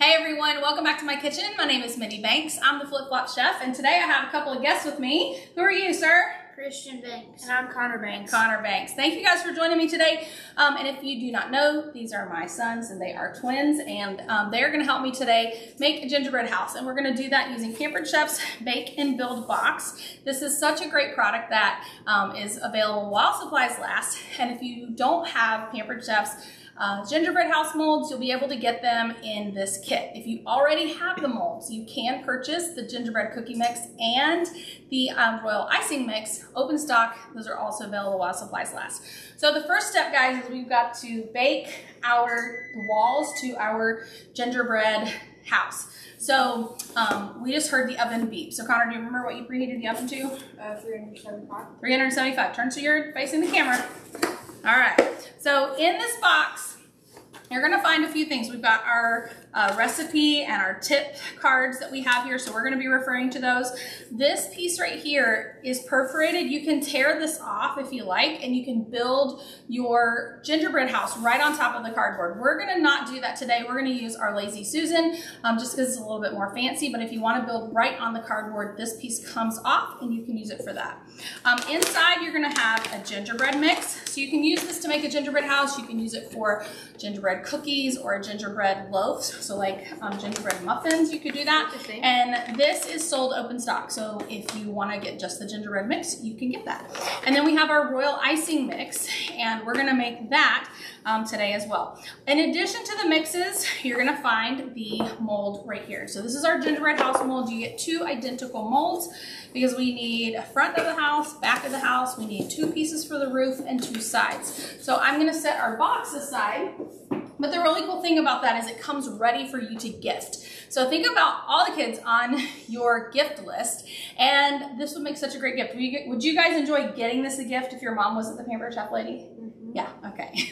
Hey everyone, welcome back to my kitchen. My name is Minnie Banks. I'm the Flip Flop Chef, and today I have a couple of guests with me. Who are you, sir? Christian Banks. And I'm Connor Banks. Connor Banks. Thank you guys for joining me today. And if you do not know, these are my sons, and they are twins, and they're going to help me today make a gingerbread house. And we're going to do that using Pampered Chef's Bake and Build box. This is such a great product that is available while supplies last. And if you don't have Pampered Chef's gingerbread house molds, you'll be able to get them in this kit. If you already have the molds, you can purchase the gingerbread cookie mix and the Royal Icing mix, open stock. Those are also available while supplies last. So the first step, guys, is we've got to bake the walls to our gingerbread house. So we just heard the oven beep. So Connor, do you remember what you preheated the oven to? 375. 375. Turn so you're facing the camera. All right, so in this box, you're gonna find a few things. We've got our recipe and our tip cards that we have here, so we're gonna be referring to those. This piece right here is perforated. You can tear this off if you like, and you can build your gingerbread house right on top of the cardboard. We're gonna not do that today. We're gonna use our Lazy Susan, just because it's a little bit more fancy, but if you wanna build right on the cardboard, this piece comes off and you can use it for that. Inside, you're gonna have a gingerbread mix. So you can use this to make a gingerbread house. You can use it for gingerbread cookies or gingerbread loaves. So like gingerbread muffins, you could do that. And this is sold open stock. So if you want to get just the gingerbread mix, you can get that. And then we have our Royal Icing mix, and we're going to make that today as well. In addition to the mixes, you're going to find the mold right here. So this is our gingerbread house mold. You get two identical molds because we need a front of the house, back of the house. We need two pieces for the roof and two sides. So I'm going to set our box aside. But the really cool thing about that is it comes ready for you to gift. So think about all the kids on your gift list, and this would make such a great gift. Would you guys enjoy getting this a gift if your mom wasn't the Pampered Chef lady? Yeah, okay.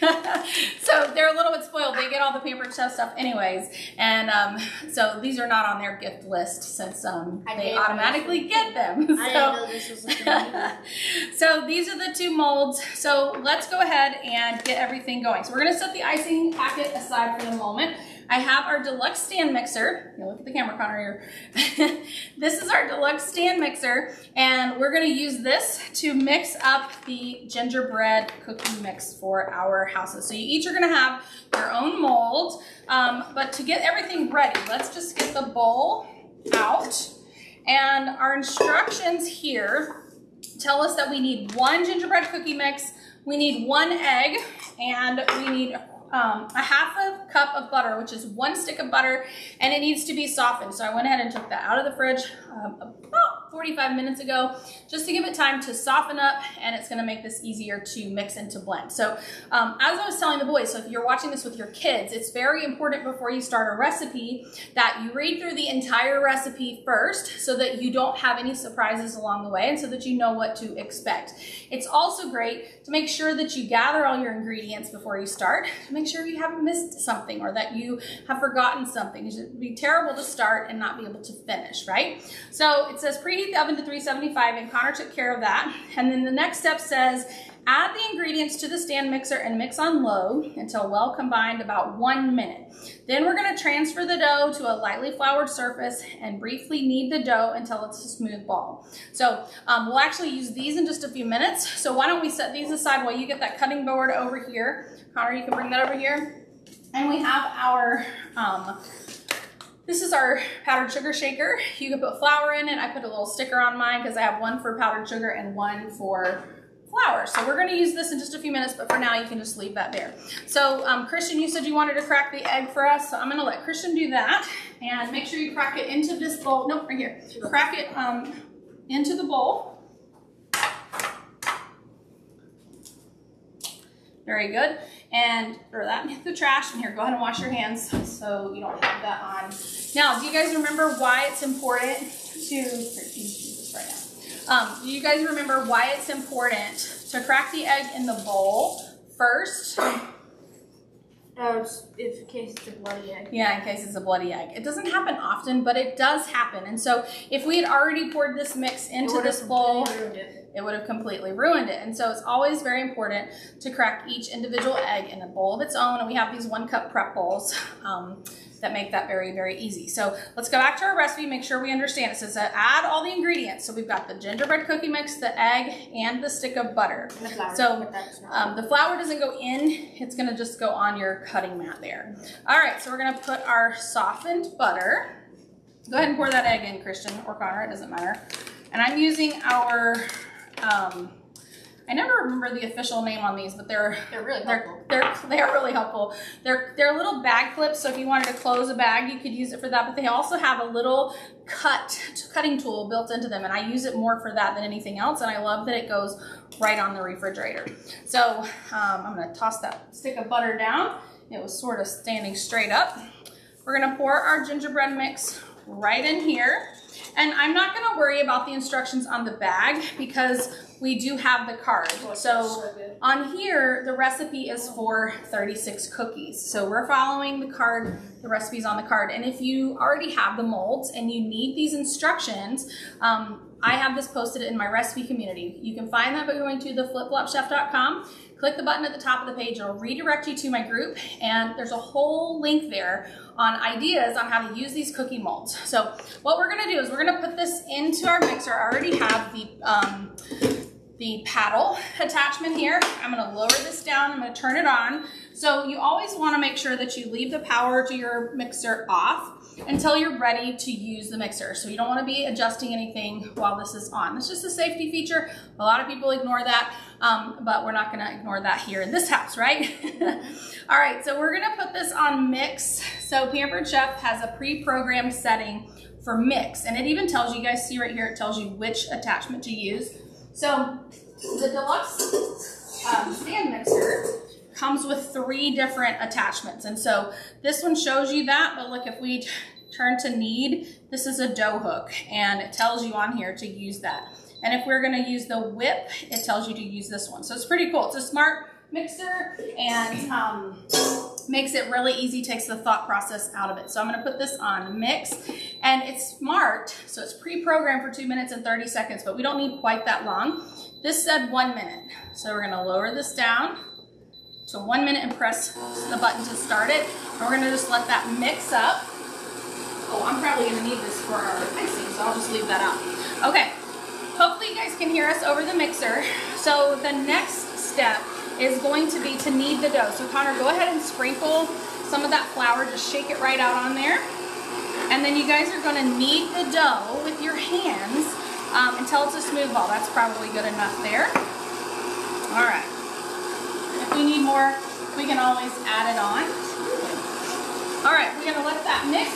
So they're a little bit spoiled. They get all the Pampered Chef stuff anyways. And so these are not on their gift list since they automatically get them. So, I didn't know this was a thing. So these are the two molds. So let's go ahead and get everything going. So we're gonna set the icing packet aside for the moment. I have our deluxe stand mixer. You look at the camera, Connor, here. This is our deluxe stand mixer, and we're gonna use this to mix up the gingerbread cookie mix for our houses. So you each are gonna have your own mold, but to get everything ready, let's just get the bowl out. And our instructions here tell us that we need one gingerbread cookie mix, we need one egg, and we need a half a cup of butter, which is one stick of butter, and it needs to be softened. So I went ahead and took that out of the fridge about 45 minutes ago, just to give it time to soften up, and it's gonna make this easier to mix and to blend. So as I was telling the boys, so if you're watching this with your kids, it's very important before you start a recipe that you read through the entire recipe first so that you don't have any surprises along the way and so that you know what to expect. It's also great to make sure that you gather all your ingredients before you start, to make sure you haven't missed something or that you have forgotten something. It would be terrible to start and not be able to finish, right? So it says preheat the oven to 375, and Connor took care of that. And then the next step says add the ingredients to the stand mixer and mix on low until well combined, about 1 minute. Then we're going to transfer the dough to a lightly floured surface and briefly knead the dough until it's a smooth ball. So we'll actually use these in just a few minutes. So why don't we set these aside while you get that cutting board over here. Connor, you can bring that over here. And we have our this is our powdered sugar shaker. You can put flour in it. I put a little sticker on mine because I have one for powdered sugar and one for flour. So we're gonna use this in just a few minutes, but for now you can just leave that there. So Christian, you said you wanted to crack the egg for us, so I'm gonna let Christian do that. And make sure you crack it into this bowl. Nope, right here. Crack it into the bowl. Very good. And throw that in the trash. And here, go ahead and wash your hands so you don't have that on. Now, do you guys remember why it's important to, here, you do this right now. Do you guys remember why it's important to crack the egg in the bowl first? In case it's a bloody egg. Yeah, in case it's a bloody egg. It doesn't happen often, but it does happen. And so if we had already poured this mix into this bowl, it would have completely ruined it. And so it's always very important to crack each individual egg in a bowl of its own. And we have these 1 cup prep bowls that make that very, very easy. So let's go back to our recipe, make sure we understand. It says add all the ingredients. So we've got the gingerbread cookie mix, the egg, and the stick of butter. And the flour. So the flour doesn't go in, it's gonna just go on your cutting mat there. All right, so we're gonna put our softened butter. Go ahead and pour that egg in, Christian or Connor, it doesn't matter. And I'm using our, I never remember the official name on these, but they're really helpful. They are really helpful. They're little bag clips, so if you wanted to close a bag, you could use it for that, but they also have a little cutting tool built into them, and I use it more for that than anything else, and I love that it goes right on the refrigerator. So I'm gonna toss that stick of butter down. It was sort of standing straight up. We're gonna pour our gingerbread mix right in here. And I'm not gonna worry about the instructions on the bag because we do have the card. So on here, the recipe is for 36 cookies. So we're following the card, the recipe's on the card. And if you already have the molds and you need these instructions, I have this posted in my recipe community. You can find that by going to theflipflopchef.com. Click the button at the top of the page. It'll redirect you to my group, and there's a whole link there on ideas on how to use these cookie molds. So what we're gonna do is we're gonna put this into our mixer. I already have the paddle attachment here. I'm gonna lower this down, I'm gonna turn it on. So you always wanna make sure that you leave the power to your mixer off until you're ready to use the mixer. So you don't wanna be adjusting anything while this is on. It's just a safety feature. A lot of people ignore that, but we're not gonna ignore that here in this house, right? All right, so we're gonna put this on mix. So Pampered Chef has a pre-programmed setting for mix, and it even tells you, guys see right here, it tells you which attachment to use. So the deluxe stand mixer comes with 3 different attachments. And so this one shows you that, but look, if we turn to need, this is a dough hook, and it tells you on here to use that. And if we're gonna use the whip, it tells you to use this one. So it's pretty cool. It's a smart mixer and makes it really easy, takes the thought process out of it. So I'm gonna put this on mix, and it's smart, so it's pre-programmed for 2 minutes and 30 seconds, but we don't need quite that long. This said 1 minute. So we're gonna lower this down to 1 minute and press the button to start it. And we're gonna just let that mix up. Oh, I'm probably gonna need this for our icing, so I'll just leave that out. Okay, hopefully you guys can hear us over the mixer. So the next step is going to be to knead the dough. So Connor, go ahead and sprinkle some of that flour, just shake it right out on there. And then you guys are gonna knead the dough with your hands until it's a smooth ball. That's probably good enough there. All right. If we need more, we can always add it on. All right, we're gonna let that mix.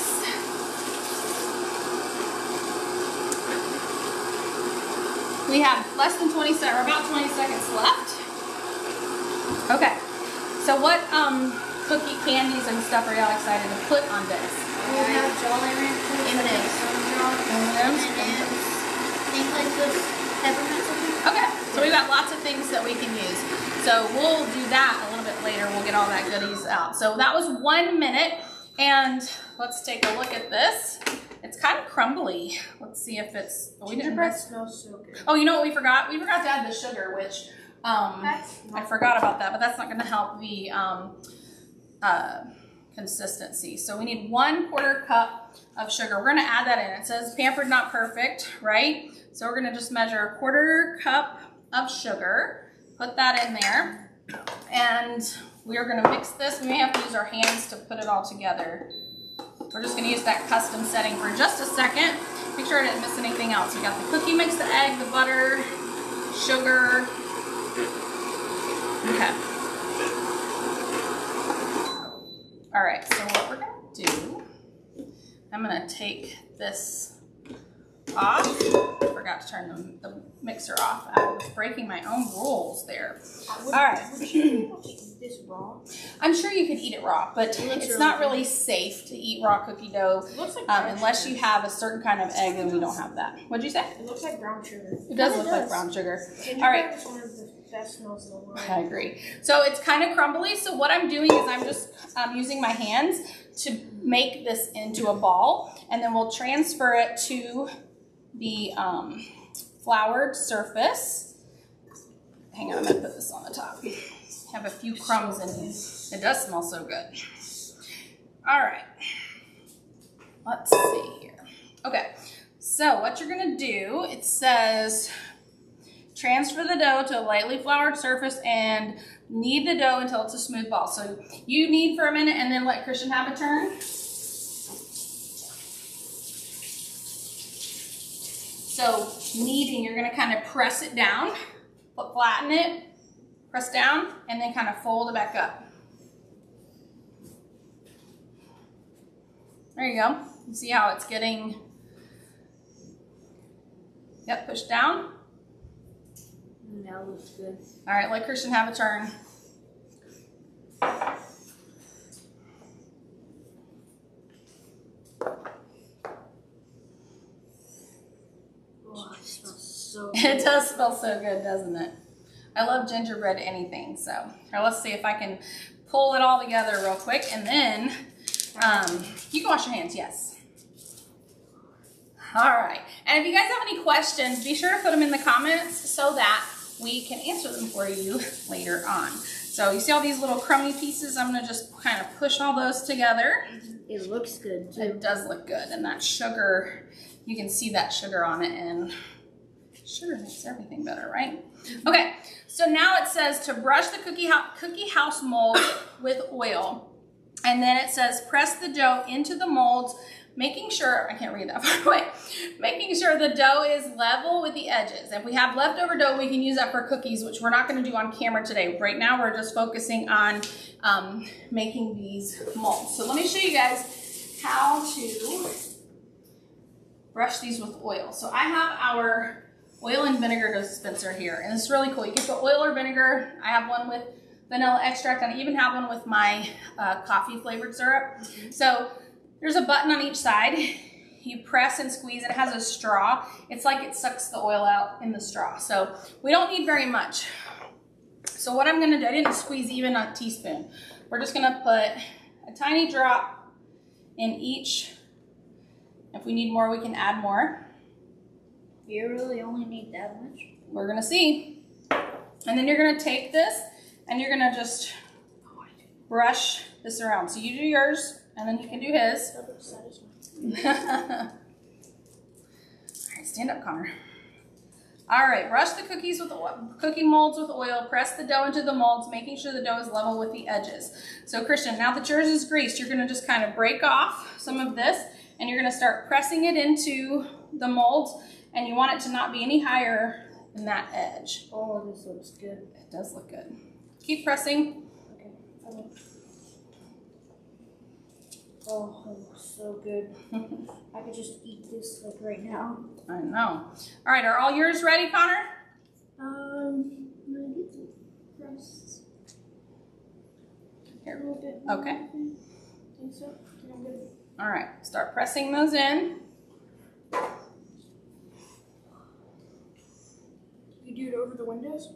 We have less than 20 seconds, or about 20 seconds left. Okay, so what cookie candies and stuff are y'all excited to put on this? We have Jolly Ranchers, M&Ms. things like this, peppermint something. Okay, so we've got lots of things that we can use. So we'll do that a little bit later. We'll get all that goodies out. So that was 1 minute, and let's take a look at this. It's kind of crumbly. Let's see if it's. Oh, Gingerbread smells so good. Oh, you know what we forgot? We forgot to add the sugar, which I forgot about that, but that's not going to help the consistency. So we need 1/4 cup of sugar. We're going to add that in. It says pampered, not perfect, right? So we're going to just measure 1/4 cup of sugar, put that in there, and we are going to mix this. We may have to use our hands to put it all together. We're just going to use that custom setting for just a second. Make sure I didn't miss anything else. We got the cookie mix, the egg, the butter, sugar. Okay. All right, so what we're going to do, I'm going to take this off. I forgot to turn the mixer off. I was breaking my own rules there. All right. Would you be able to eat this raw? I'm sure you could eat it raw, but it's not really safe to eat raw cookie dough unless you have a certain kind of egg, and we don't have that. What'd you say? It looks like brown sugar. It does look like brown sugar. Gingerbread All right. is one of the best smells in the world. I agree. So it's kind of crumbly. So what I'm doing is I'm just using my hands to make this into a ball, and then we'll transfer it to the floured surface. Hang on, I'm gonna put this on the top. Have a few crumbs in here. It does smell so good. All right. let's see here. Okay, so what you're gonna do, it says transfer the dough to a lightly floured surface and knead the dough until it's a smooth ball. So you knead for a minute and then let Christian have a turn. So kneading, you're gonna kind of press it down, flatten it, press down, and then kind of fold it back up. There you go. You see how it's getting, yep, pushed down. That looks good. All right, let Christian have a turn. Oh, it smells so good. It does smell so good, doesn't it? I love gingerbread anything, so. All right, let's see if I can pull it all together real quick, and then you can wash your hands, yes. All right, and if you guys have any questions, be sure to put them in the comments so that we can answer them for you later on. So you see all these little crummy pieces? I'm gonna just kind of push all those together. It looks good too. It does look good, and that sugar, you can see that sugar on it, and sugar makes everything better, right? Okay, so now it says to brush the cookie house mold with oil, and then it says press the dough into the molds, making sure, I can't read that far away, making sure the dough is level with the edges. If we have leftover dough, we can use that for cookies, which we're not gonna do on camera today. Right now, we're just focusing on making these molds. So let me show you guys how to brush these with oil. So I have our oil and vinegar dispenser here, and it's really cool. You can put oil or vinegar. I have one with vanilla extract, and I even have one with my coffee flavored syrup. So there's a button on each side. You press and squeeze. It has a straw. It's like it sucks the oil out in the straw. So we don't need very much. So what I'm gonna do, I didn't squeeze even a teaspoon. We're just gonna put a tiny drop in each. If we need more, we can add more. You really only need that much? We're gonna see. And then you're gonna take this and you're gonna just brush this around. So you do yours, and then you can do his. That looks satisfying. All right, stand up, Connor. All right, brush the cookie molds with oil. Press the dough into the molds, making sure the dough is level with the edges. So Christian, now that yours is greased, you're gonna just kind of break off some of this, and you're gonna start pressing it into the molds, and you want it to not be any higher than that edge. Oh, this looks good. It does look good. Keep pressing. Okay. Oh, it looks so good. I could just eat this like right now. I know. All right, are all yours ready, Connor? I'm gonna get the crusts Here. a little bit. Okay. I think so. Okay, I'm good. All right, start pressing those in. You do it over the windows?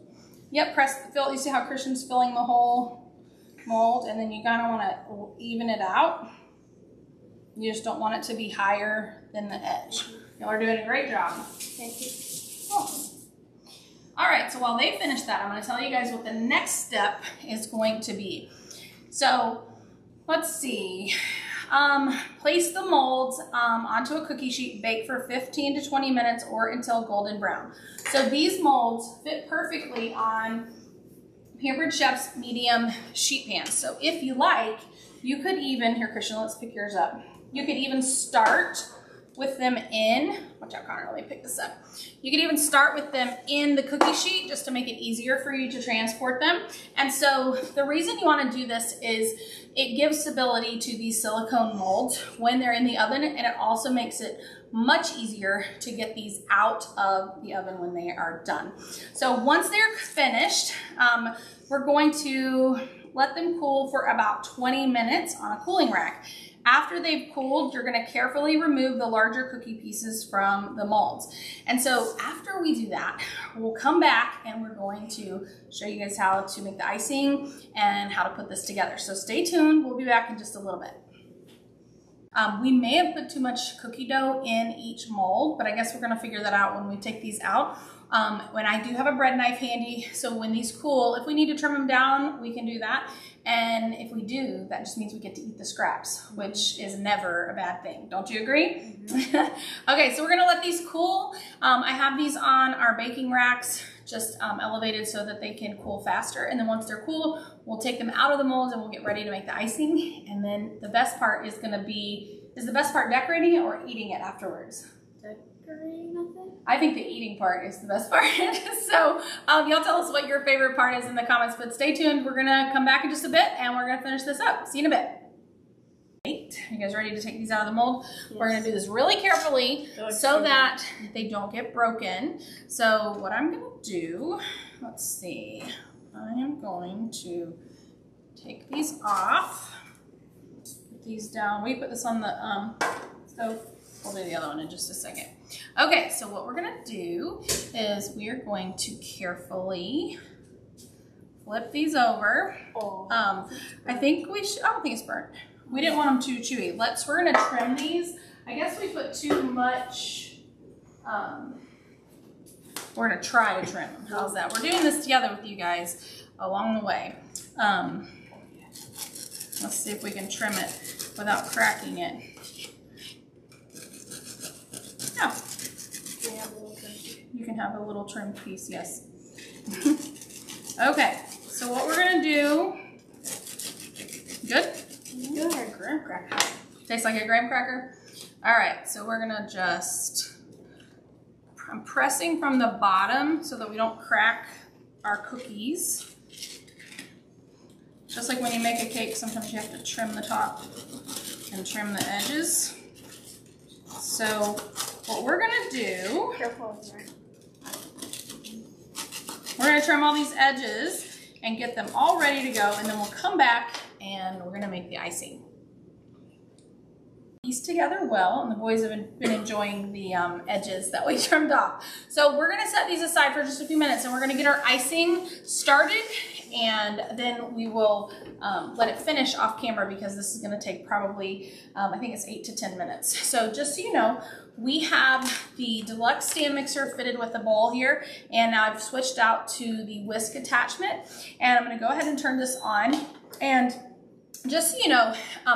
Yep, fill. You see how Christian's filling the whole mold, and then you kind of want to even it out. You just don't want it to be higher than the edge. Y'all are doing a great job. Thank you. Awesome. All right, so while they finish that, I'm going to tell you guys what the next step is going to be. So let's see. Place the molds onto a cookie sheet, bake for 15 to 20 minutes or until golden brown. So these molds fit perfectly on Pampered Chef's medium sheet pans. So if you like, you could even, here Christian, let's pick yours up. You could even start with them in, watch out Connor, let me pick this up. You could even start with them in the cookie sheet just to make it easier for you to transport them. And so the reason you want to do this is it gives stability to these silicone molds when they're in the oven, and it also makes it much easier to get these out of the oven when they are done. So once they're finished, we're going to let them cool for about 20 minutes on a cooling rack. After they've cooled, you're gonna carefully remove the larger cookie pieces from the molds. And so after we do that, we'll come back and we're going to show you guys how to make the icing and how to put this together. So stay tuned, we'll be back in just a little bit. We may have put too much cookie dough in each mold, but I guess we're gonna figure that out when we take these out. when I do have a bread knife handy, so when these cool, if we need to trim them down, we can do that. And if we do, that just means we get to eat the scraps, which is never a bad thing. Don't you agree? Mm-hmm. Okay, so we're gonna let these cool. I have these on our baking racks, just elevated so that they can cool faster. And then once they're cool, we'll take them out of the molds and we'll get ready to make the icing. And then the best part is gonna be, is the best part decorating it or eating it afterwards? Decorating, I think. I think the eating part is the best part. So y'all tell us what your favorite part is in the comments, but stay tuned. We're gonna come back in just a bit and we're gonna finish this up. See you in a bit. You guys ready to take these out of the mold? Yes. We're gonna do this really carefully so that they don't get broken. So what I'm gonna do, let's see, I am going to take these off, put these down. We put this on the stove. We'll do the other one in just a second. Okay, so what we're gonna do is we are going to carefully flip these over. I think we should, I don't think it's burnt. We didn't want them too chewy. We're gonna trim these. I guess we put too much, we're gonna try to trim them. How's that? We're doing this together with you guys along the way. Let's see if we can trim it without cracking it. No. You can have a little trim piece, yes. Okay, so what we're gonna do, good? Go ahead, graham cracker. Tastes like a graham cracker? All right, so we're gonna just, I'm pressing from the bottom so that we don't crack our cookies. Just like when you make a cake, sometimes you have to trim the top and trim the edges. So what we're gonna do, we're gonna trim all these edges and get them all ready to go, and then we'll come back and we're gonna make the icing. These together well, and the boys have been enjoying the edges that we trimmed off. So we're gonna set these aside for just a few minutes and we're gonna get our icing started, and then we will let it finish off camera because this is gonna take probably, I think it's 8 to 10 minutes. So just so you know, we have the deluxe stand mixer fitted with a bowl here, and now I've switched out to the whisk attachment, and I'm gonna go ahead and turn this on. And just so you know,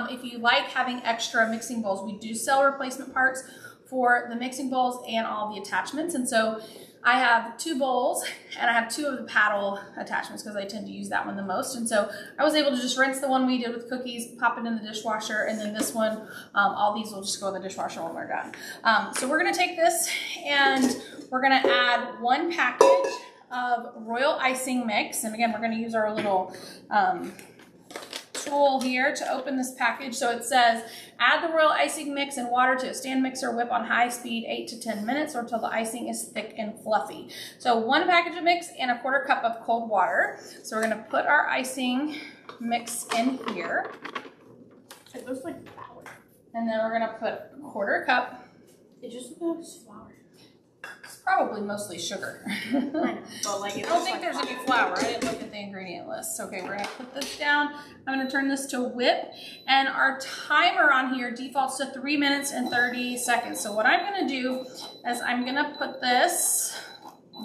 if you like having extra mixing bowls, we do sell replacement parts for the mixing bowls and all the attachments. And so I have 2 bowls and I have 2 of the paddle attachments because I tend to use that one the most. And so I was able to just rinse the one we did with cookies, pop it in the dishwasher, and then this one, all these will just go in the dishwasher when we're done. So we're gonna take this and we're gonna add 1 package of Royal Icing mix. And again, we're gonna use our little tool here to open this package. So it says, add the Royal Icing mix and water to a stand mixer, whip on high speed 8 to 10 minutes or until the icing is thick and fluffy. So 1 package of mix and a 1/4 cup of cold water. So we're gonna put our icing mix in here. It looks like flour. And then we're gonna put 1/4 cup. It just looks like flour. It's probably mostly sugar. But like, I don't think there's any flour. I didn't look at the ingredient list. Okay, we're gonna put this down. I'm gonna turn this to whip, and our timer on here defaults to 3 minutes and 30 seconds. So what I'm gonna do is I'm gonna put this,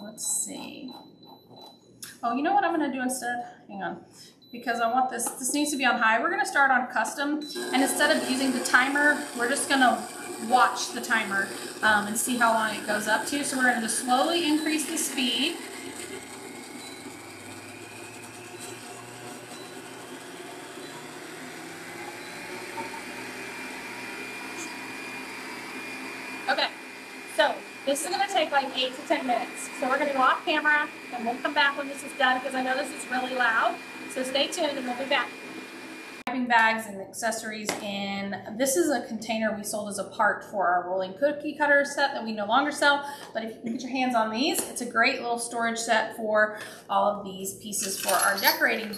let's see. Oh, you know what I'm gonna do instead? Hang on. Because I want this needs to be on high. We're gonna start on custom, and instead of using the timer, we're just gonna watch the timer and see how long it goes up to. So we're gonna just slowly increase the speed. Okay, so this is gonna take like 8 to 10 minutes. So we're gonna go off camera and we'll come back when this is done because I know this is really loud. So stay tuned and we'll be back. Wrapping bags and accessories in. This is a container we sold as a part for our rolling cookie cutter set that we no longer sell, but if you can get your hands on these, it's a great little storage set for all of these pieces for our decorating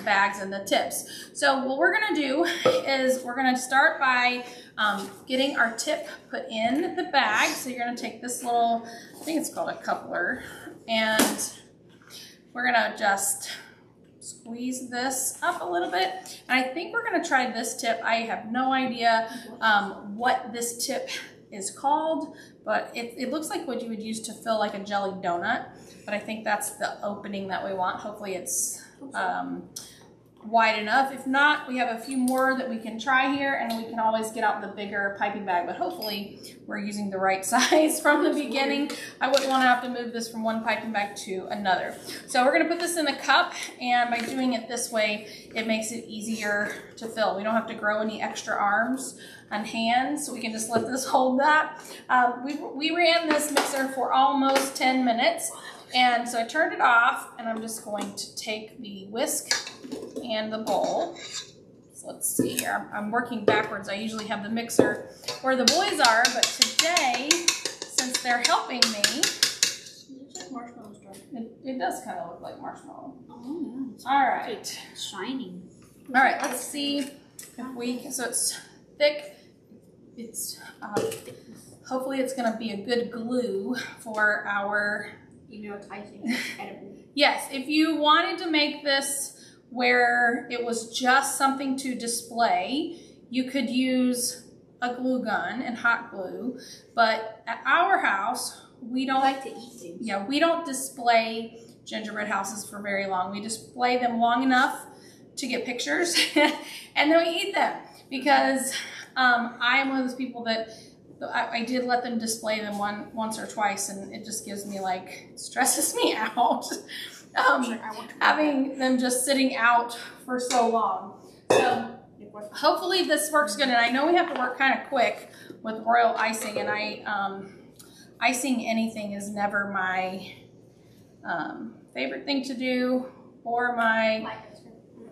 bags and the tips. So what we're gonna do is we're gonna start by getting our tip put in the bag. So you're gonna take this little, I think it's called a coupler, and we're gonna just squeeze this up a little bit. And I think we're gonna try this tip. I have no idea what this tip is called, but it looks like what you would use to fill like a jelly donut, but I think that's the opening that we want. Hopefully it's wide enough. If not, we have a few more that we can try here, and we can always get out the bigger piping bag, but hopefully we're using the right size from the beginning. I wouldn't want to have to move this from one piping bag to another. So we're going to put this in the cup, and by doing it this way, it makes it easier to fill. We don't have to grow any extra arms and hands, so we can just let this hold that. We ran this mixer for almost 10 minutes, and so I turned it off, and I'm just going to take the whisk and the bowl. So let's see here. I'm working backwards. I usually have the mixer where the boys are, but today, since they're helping me, It looks like marshmallows, it does kind of look like marshmallow. Oh, yeah. All right. It's shining. All right, let's see if we can, so it's thick. It's, hopefully it's gonna be a good glue for our, You know, it's icing. It's edible. yes, if you wanted to make this where it was just something to display, you could use a glue gun and hot glue, but at our house, we don't like to eat things. Yeah, we don't display gingerbread houses for very long. We display them long enough to get pictures and then we eat them, because I'm one of those people that I did let them display them once or twice, and it just gives me like, it stresses me out. Having them just sitting out for so long. So hopefully this works good, and I know we have to work kind of quick with Royal Icing, and icing anything is never my favorite thing to do or my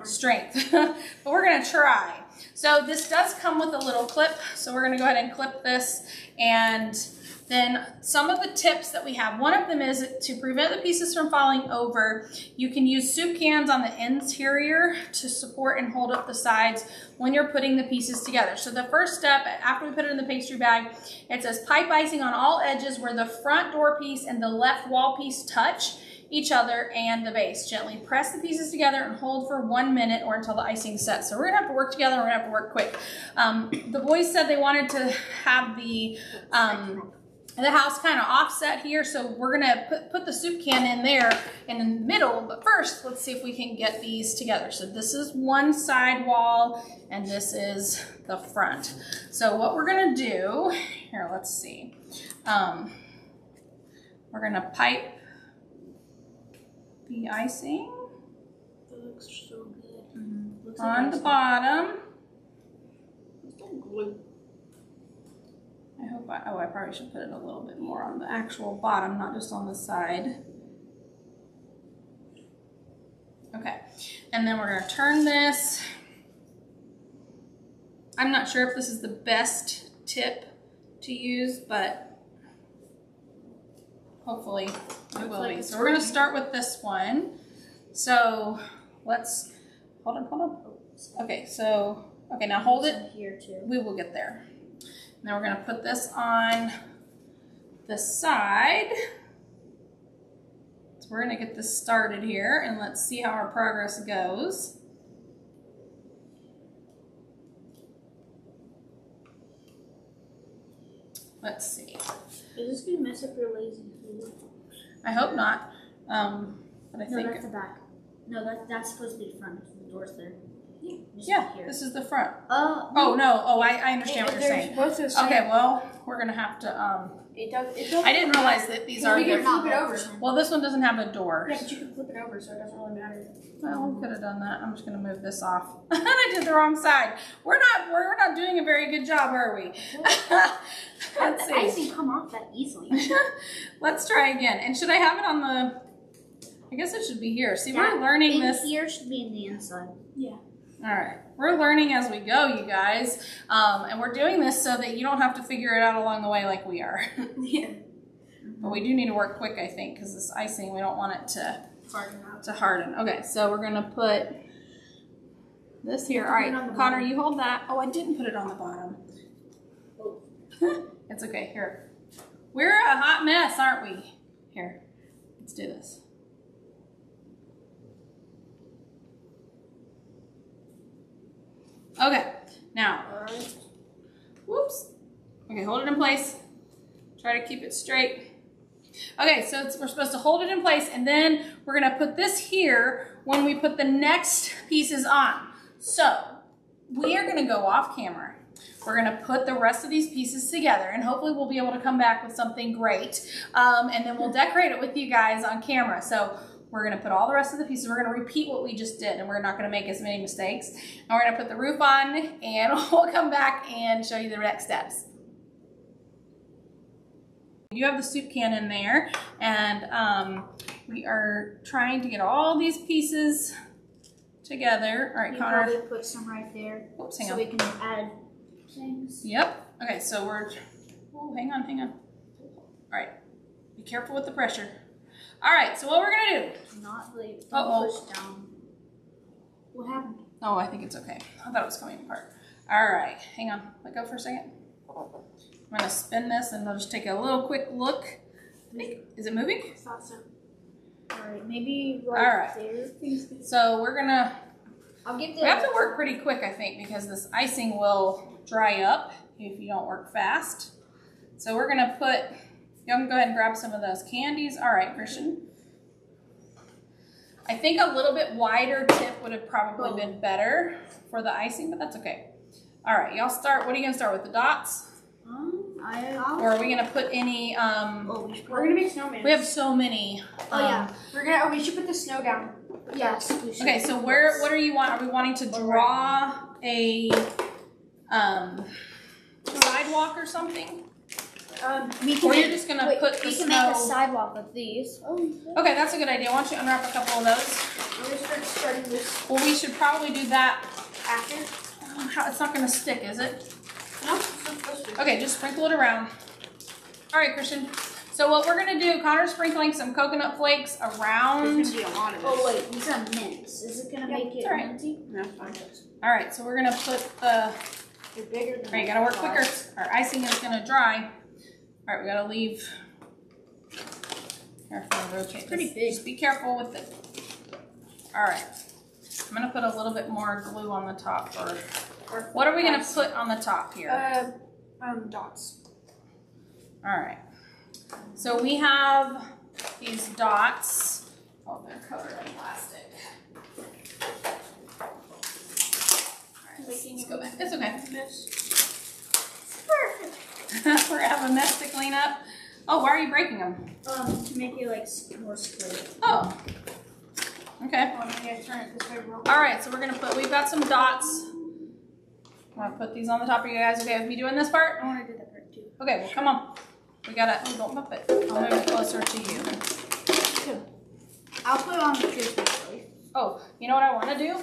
strength, but we're gonna try. So this does come with a little clip, so we're gonna go ahead and clip this, and then some of the tips that we have, one of them is to prevent the pieces from falling over, you can use soup cans on the interior to support and hold up the sides when you're putting the pieces together. So the first step, after we put it in the pastry bag, it says pipe icing on all edges where the front door piece and the left wall piece touch each other and the base. Gently press the pieces together and hold for 1 minute or until the icing sets. So we're gonna have to work together, we're gonna have to work quick. The boys said they wanted to have the house kind of offset here, so we're gonna put the soup can in there in the middle, but first let's see if we can get these together. So this is one side wall and this is the front. So what we're gonna do, here, let's see. We're gonna pipe the icing. It looks so good. Looks On like the bottom. It's like glue. I hope I probably should put it a little bit more on the actual bottom, not just on the side. Okay, and then we're gonna turn this. I'm not sure if this is the best tip to use, but hopefully it will be. So we're gonna start with this one. So let's, hold on. Okay, so, okay, now hold it. Here too. We will get there. Now we're gonna put this on the side. So we're gonna get this started here, and let's see how our progress goes. Let's see. Is this gonna mess up your lazy food? I hope not. But I No, think. that's the back. No, that's supposed to be the front. The door's there. Yeah, this is the front. Oh no. Oh, I understand what you're saying. Okay, well, we're gonna have to. It does. I didn't realize that these are. You can flip it over. Well, this one doesn't have a door. Yeah, but you can flip it over, so it doesn't really matter. Well, we could have done that. I'm just gonna move this off. I did the wrong side. We're not doing a very good job, are we? Let's see. The icing come off that easily. Let's try again. And should I have it on the? I guess it should be here. See, we're learning this. Here should be in the inside. Yeah. All right, we're learning as we go, you guys, and we're doing this so that you don't have to figure it out along the way like we are. Yeah. But we do need to work quick, I think, because this icing, we don't want it to harden. Okay, so we're gonna put this here. All right, Connor, you hold that. Oh, I didn't put it on the bottom. Oh. It's okay. Here, we're a hot mess, aren't we? Here, let's do this. Okay, now, whoops. Okay, hold it in place. Try to keep it straight. Okay, so we're supposed to hold it in place, and then we're gonna put this here when we put the next pieces on. So we are gonna go off camera. We're gonna put the rest of these pieces together, and hopefully we'll be able to come back with something great. And then we'll decorate it with you guys on camera. So we're gonna put all the rest of the pieces, we're gonna repeat what we just did, and we're not gonna make as many mistakes. And we're gonna put the roof on, and we'll come back and show you the next steps. You have the soup can in there, and we are trying to get all these pieces together. All right, Connor. Probably put some right there. Oops, hang so on. we can add things. Yep. Okay, so we're. Oh, hang on. All right. Be careful with the pressure. All right. So what we're gonna do? Not like push down. What happened? Oh, I think it's okay. I thought it was coming apart. All right. Hang on. Let go for a second. I'm gonna spin this, and I'll just take a little quick look. Is it moving? I thought so. Alright, maybe right there. So we're gonna. We have to work pretty quick, I think, because this icing will dry up if you don't work fast. So we're gonna put. You can go ahead and grab some of those candies. All right, Christian. I think a little bit wider tip would have probably been better for the icing, but that's okay. All right, y'all start. What are you gonna start with? The dots? Or are we gonna put any? We're gonna make snowmen. We have so many. We should put the snow down. Yes. We should. Okay, so what are you want? Are we wanting to draw a sidewalk or something? Or you're just gonna put the we snow. We can make a sidewalk of these. Okay, that's a good idea. Why don't you unwrap a couple of those? We're gonna start starting this. Well, we should probably do that After. It's not gonna stick, is it? No, it's not supposed to. Okay, just sprinkle it around. All right, Christian. So what we're gonna do, Connor's sprinkling some coconut flakes around. There's gonna be a lot of this. Oh wait, these are mints. Is it gonna make it minty? No, fine. All right, so we're gonna put the. They're bigger than. All right, you gotta work quicker. Our icing is gonna dry. All right, we gotta leave. Here, I'm gonna rotate this. Pretty big. Just be careful with it. All right, I'm gonna put a little bit more glue on the top. Or what are we gonna put on the top here? Dots. All right. So we have these dots. Oh, they're covered in plastic. All right, let's go back. It's okay. Perfect. We're having a mess to clean up. Oh, why are you breaking them? To make it like more square. Oh. Okay. Turn it this way real quick. All right, so we've got some dots. I want to put these on the top. Are you guys okay with me doing this part? I want to do that part too. Okay, well, come on. We gotta, don't bump it. I'll move it closer to you. I'll put it on the tree first. Oh, you know what I want to do?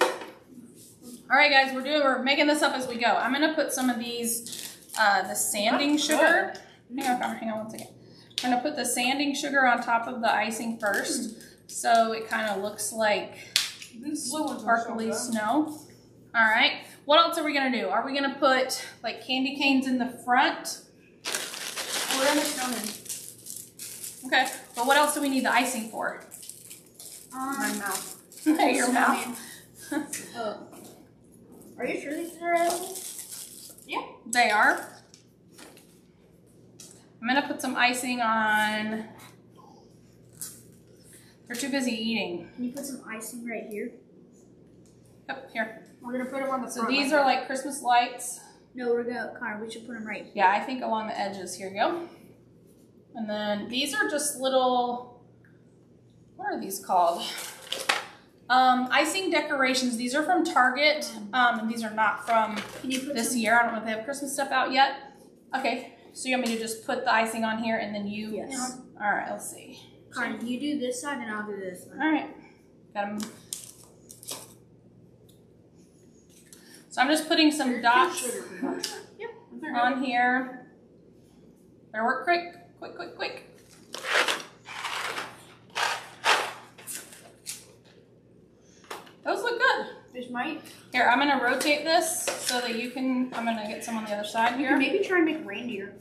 All right, guys, we're making this up as we go. I'm gonna put some of these, the sanding sugar. Hang on one second. I'm gonna put the sanding sugar on top of the icing first, so it kind of looks like sparkly snow. All right. What else are we gonna do? Are we gonna put like candy canes in the front? We're in the snowman. Okay. But what else do we need the icing for? My mouth. Your mouth. Are you sure these are edible? Yeah, they are. I'm gonna put some icing on. They're too busy eating. Can you put some icing right here? Yep, here. We're gonna put them on the front. So these are like Christmas lights. No, Connor, we should put them right here. Yeah, I think along the edges. Here you go. And then these are just little, what are these called? Icing decorations. These are from Target, and these are not from this year. I don't know if they have Christmas stuff out yet. Okay, so you want me to just put the icing on here and then you? Yes. All right, let's see. Connor, you do this side and I'll do this side. All right. Got them. So I'm just putting some dots on here. Better work quick. Quick. Those look good. There's mine. Here, I'm gonna rotate this so that you can, I'm gonna get some on the other side here. Maybe try and make reindeer.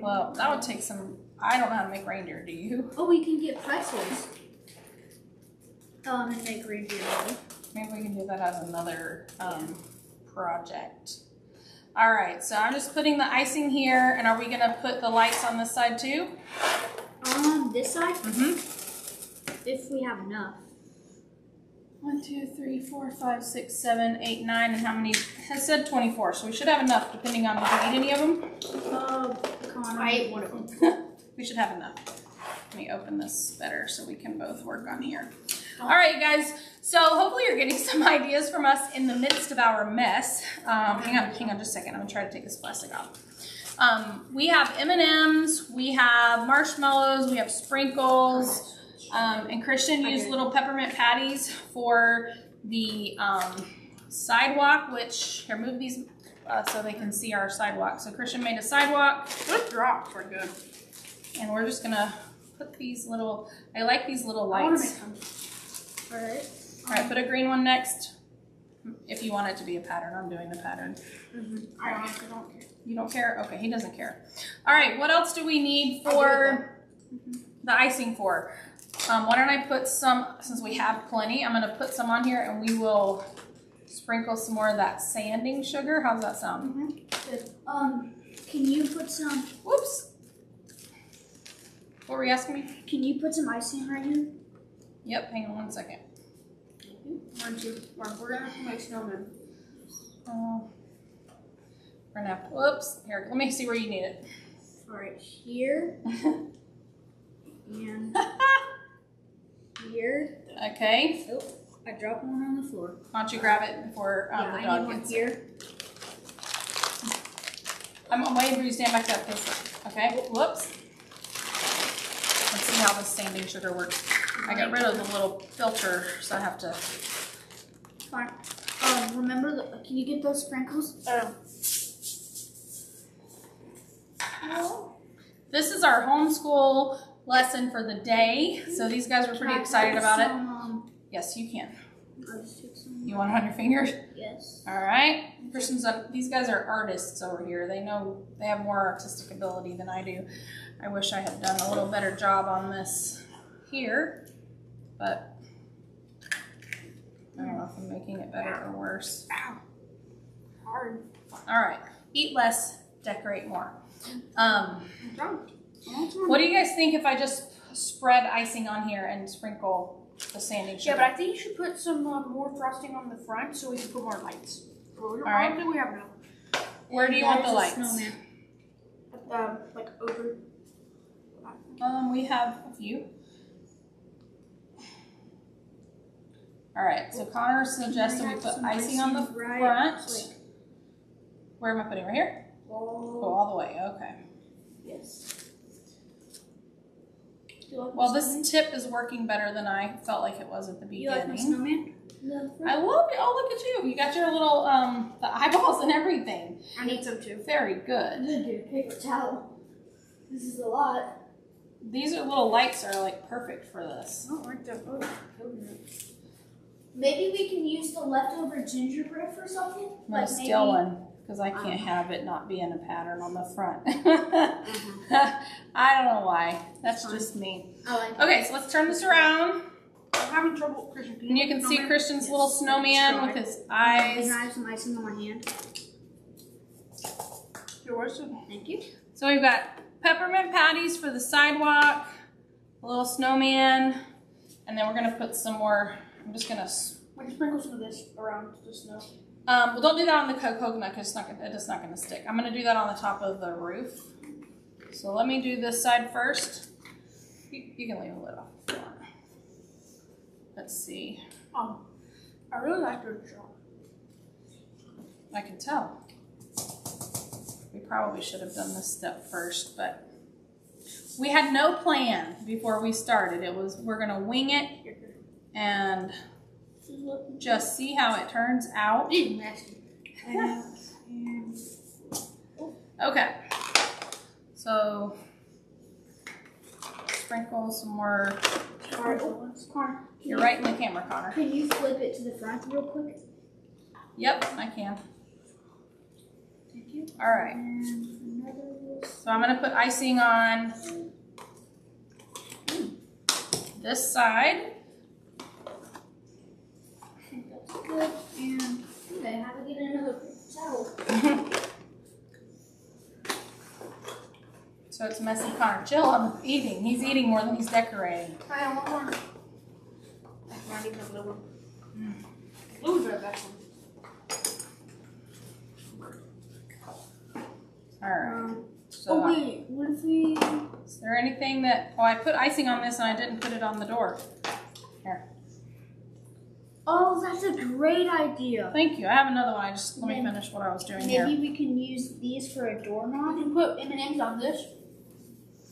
Well, that would take some, I don't know how to make reindeer, do you? Oh, we can get pretzels. And make reindeer. Maybe we can do that as another project. All right, so I'm just putting the icing here, and are we gonna put the lights on this side too? On this side? Mm-hmm. If we have enough. 1, 2, 3, 4, 5, 6, 7, 8, 9, and how many? It has said 24, so we should have enough, depending on if we eat any of them. Connor, I ate one of them. We should have enough. Let me open this better so we can both work on here. All right, you guys. So hopefully you're getting some ideas from us in the midst of our mess. Hang on just a second. I'm gonna try to take this plastic off. We have M&Ms, we have marshmallows, we have sprinkles, and Christian used little peppermint patties for the sidewalk, which, here, move these so they can see our sidewalk. So Christian made a sidewalk. Those drops are good. And we're just gonna put these little, I like these little I want to lights. make them. All right. All right, put a green one next. If you want it to be a pattern, I'm doing the pattern. I honestly don't care. You don't care? Okay, he doesn't care. All right, what else do we need for the icing for? Why don't I put some, since we have plenty, I'm gonna put some on here and we will sprinkle some more of that sanding sugar. How's that sound? Good. Can you put some, Whoops. What were you asking me? can you put some icing right here? Yep, hang on 1 second. We're gonna make snowmen. We're gonna have, whoops, here, let me see where you need it. All right, here and here. Okay, Oh, I dropped one on the floor. why don't you grab it before the I dog need one gets it. here. I'm waiting for you to stand back up, okay? Whoops. Let's see how this sanding sugar works. I got rid of the little filter, so I have to. Fine. Remember, can you get those sprinkles? This is our homeschool lesson for the day, so these guys were pretty excited about it. Yes, you can. You want it on your fingers? Yes. All right. These guys are artists over here. They know, they have more artistic ability than I do. I wish I had done a little better job on this here, but I don't know if I'm making it better or worse. Ow. Hard. All right. Eat less, decorate more. What What do you guys think if I just spread icing on here and sprinkle the sanding sugar? Yeah, but I think you should put some more frosting on the front so we can put more lights. All right. I think we have enough. Where do you want the lights? Snowman. Like over. We have a few. All right, so Connor suggested we put icing on the front. Where am I putting? Right here? Oh, all the way. Okay. Yes. Well, this tip is working better than I felt like it was at the beginning. You like my snowman? I love it. Oh, look at you. You got your little, the eyeballs and everything. I need some too. Very good. I'm gonna do a paper towel. This is a lot. These are little lights are like perfect for this. I don't like that. Oh, maybe we can use the leftover gingerbread for something? I'm going to steal one because I can't have it not being a pattern on the front. I don't know why. That's just me. Okay, so let's turn this around. I'm having trouble, Christian. And you can see Christian's little snowman with his eyes. Can I have some icing on my hand? Thank you. So we've got peppermint patties for the sidewalk, a little snowman, and then we're going to put some more. I'm just going to... We can sprinkle some of this around the snow. Well, don't do that on the coconut because it's just not going to stick. I'm going to do that on the top of the roof. So let me do this side first. You can leave a lid off if you want. Let's see. I really like your job. I can tell. We probably should have done this step first, but we had no plan before we started. It was, we're going to wing it and just see how it turns out. Okay. So sprinkle some more. Connor, You're right in the camera, Connor. can you flip it to the front real quick? Yep, I can. Thank you. All right. So I'm going to put icing on this side. I think that's good. And okay, how to get another towel. So it's messy. Connor, chill on the eating. He's eating more than he's decorating. I have one more. Not even a blue one. Blue's our best one. Alright. So, Oh wait, what if we... is there anything that... Oh, I put icing on this and I didn't put it on the door. Here. Oh, that's a great idea. Thank you. I have another one. Let me finish what I was doing here. Maybe we can use these for a doorknob. We can put M&Ms on this.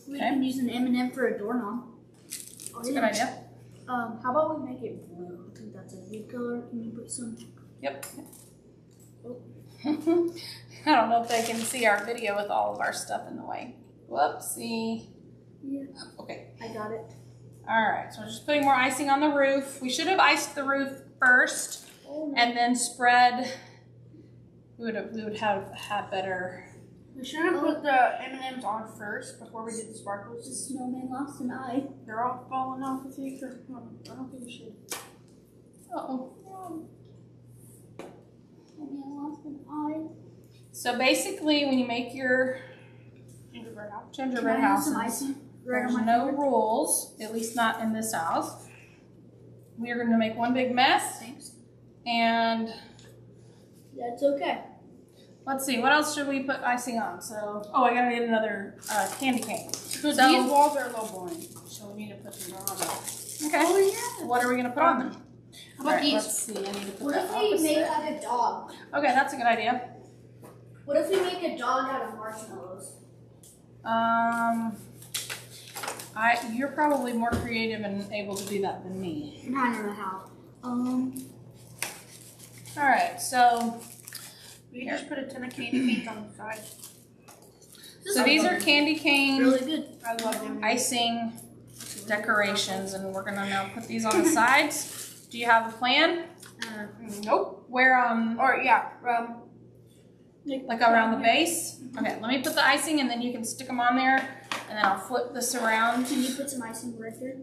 We can use an M&M for a doorknob. That's a good idea. How about we make it blue? I think that's a good color. Can you put some? Yep. Oh. I don't know if they can see our video with all of our stuff in the way. Whoopsie. Yeah. Okay. I got it. Alright, so I'm just putting more icing on the roof. We should have iced the roof first and then spread. We would have had better. We should have put the M&Ms on first before we did the sparkles. The snowman lost an eye. They're all falling off with you. I don't think we should. Uh-oh. Snowman lost an eye. So basically, when you make your gingerbread house, there's no rules, at least not in this house. We are going to make one big mess. Thanks. And that's okay. Let's see, what else should we put icing on? So, oh, I gotta get another candy cane. So these walls are a little boring, so we need to put them on. Okay. Oh, yeah. What are we gonna put on them? How about these? Let's see, I need to put What that if we make opposite. like a dog? Okay, that's a good idea. What if we make a dog out of marshmallows? You're probably more creative and able to do that than me. I don't know how. All right, so we can just put a ton of candy canes on the side. So these are candy cane, Really good. I love them. icing decorations, and we're gonna now put these on the sides. Do you have a plan? Nope. Where Or yeah, like around the base? Okay, let me put the icing and then you can stick them on there, and then I'll flip this around. Can you put some icing right there?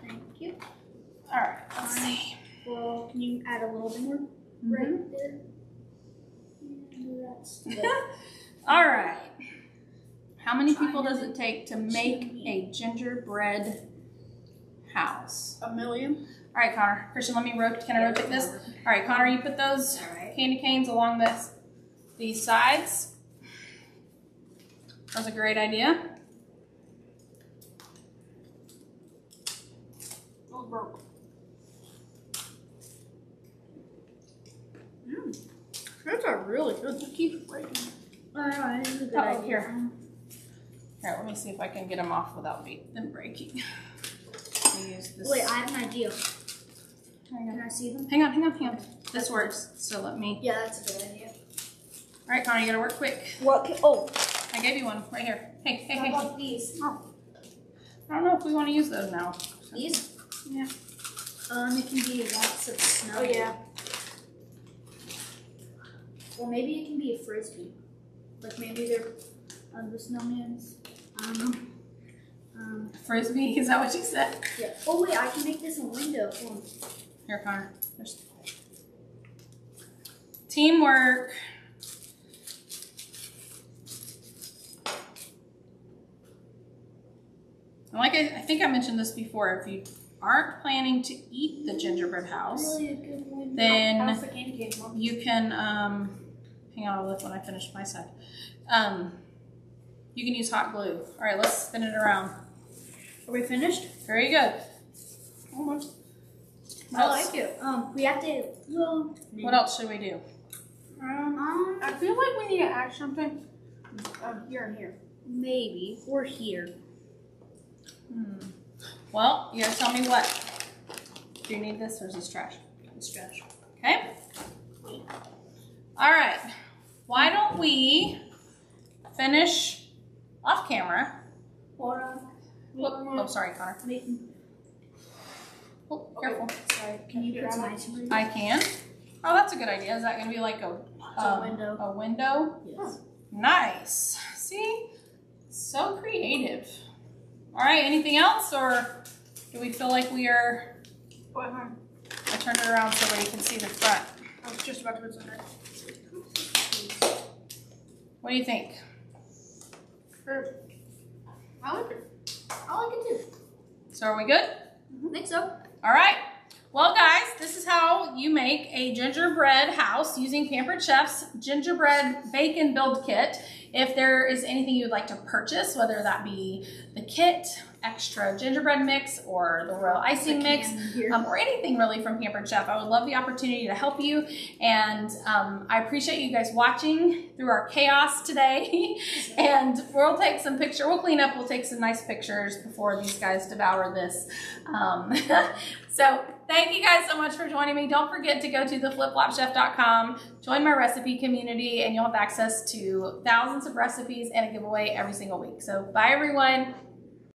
Thank you. All right, let's see. Well, can you add a little bit more right there? And that's good. All right. How many people does it take to make a gingerbread house? 1 million. All right, Connor. Christian, let me rotate. Can I rotate this? All right, Connor, you put those candy canes along these sides. That's a great idea. Oh, broke. Those are really good. It keeps breaking. Alright, this is a good idea. Here, let me see if I can get them off without them breaking. Use this. Wait, I have an idea. Can I see them? Hang on. This works, so let me. Yeah, that's a good idea. All right, Connor, you gotta work quick. What? Oh, I gave you one right here. Hey. how about these? Oh. I don't know if we want to use those now. These? Yeah. It can be lots of snow. Oh yeah. Or maybe it can be a frisbee. Like maybe they're the snowman's. I don't know. Frisbee, is that what you said? Yeah. Oh wait, I can make this a window. Here, Connor. There's teamwork. And like I think I mentioned this before, if you aren't planning to eat the gingerbread house, Really a good window. then you can, hang on, I'll look when I finish my side. You can use hot glue. All right, let's spin it around. Are we finished? Very good. Almost. I like it. We have to. Well, what else should we do? I feel like we need to add something. Here and here. Maybe or here. Well, you gotta tell me what. Do you need this or is this trash? It's trash. Okay. All right. Why don't we finish off camera? Oh, sorry, Connor. Oh, careful. Sorry. Can you put some icing? I can. Oh, that's a good idea. Is that going to be like a window? A window? Yes. Nice. See? So creative. All right. Anything else, or do we feel like we are? I turned it around so everybody can see the front. I was just about to put some. What do you think? I like it. I like it too. So are we good? I think so. All right. Well, guys, this is how you make a gingerbread house using Pampered Chef's gingerbread bacon build kit. If there is anything you'd like to purchase, whether that be the kit, extra gingerbread mix, or the Royal Icing mix, or anything really from Pampered Chef, I would love the opportunity to help you. And I appreciate you guys watching through our chaos today. And we'll take some pictures. We'll clean up. We'll take some nice pictures before these guys devour this. So thank you guys so much for joining me. Don't forget to go to theflipflopchef.com, join my recipe community, and you'll have access to thousands of recipes and a giveaway every single week. So bye, everyone.